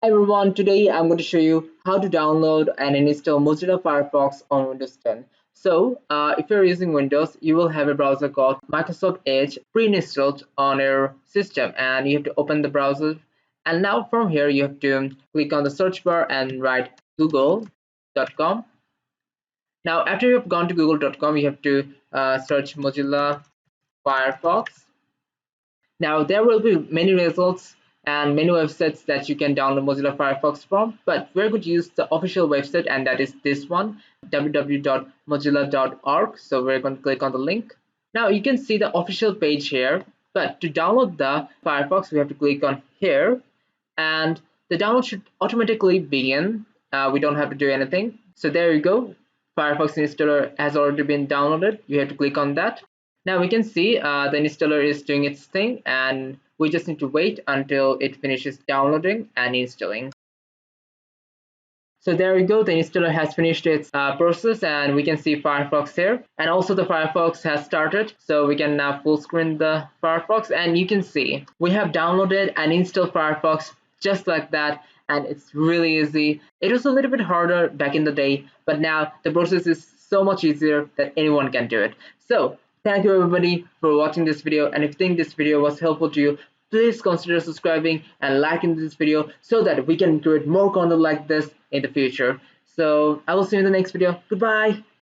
Hi everyone, today I'm going to show you how to download and install Mozilla Firefox on Windows 10. If you're using Windows, you will have a browser called Microsoft Edge pre-installed on your system, and you have to open the browser. And now from here, you have to click on the search bar and write google.com. Now, after you've gone to google.com, you have to search Mozilla Firefox. Now there will be many results and many websites that you can download Mozilla Firefox from, but we're going to use the official website, and that is this one, www.mozilla.org. So we're going to click on the link. Now you can see the official page here, but to download the Firefox, we have to click on here, and the download should automatically begin. We don't have to do anything. So there you go. Firefox installer has already been downloaded. You have to click on that. Now we can see the installer is doing its thing, and we just need to wait until it finishes downloading and installing. So there we go, the installer has finished its process, and we can see Firefox here, and also the Firefox has started. So we can now full screen the Firefox, and you can see we have downloaded and installed Firefox just like that, and it's really easy. It was a little bit harder back in the day, but now the process is so much easier that anyone can do it. So thank you everybody for watching this video, and if you think this video was helpful to you, please consider subscribing and liking this video so that we can create more content like this in the future. So I will see you in the next video. Goodbye.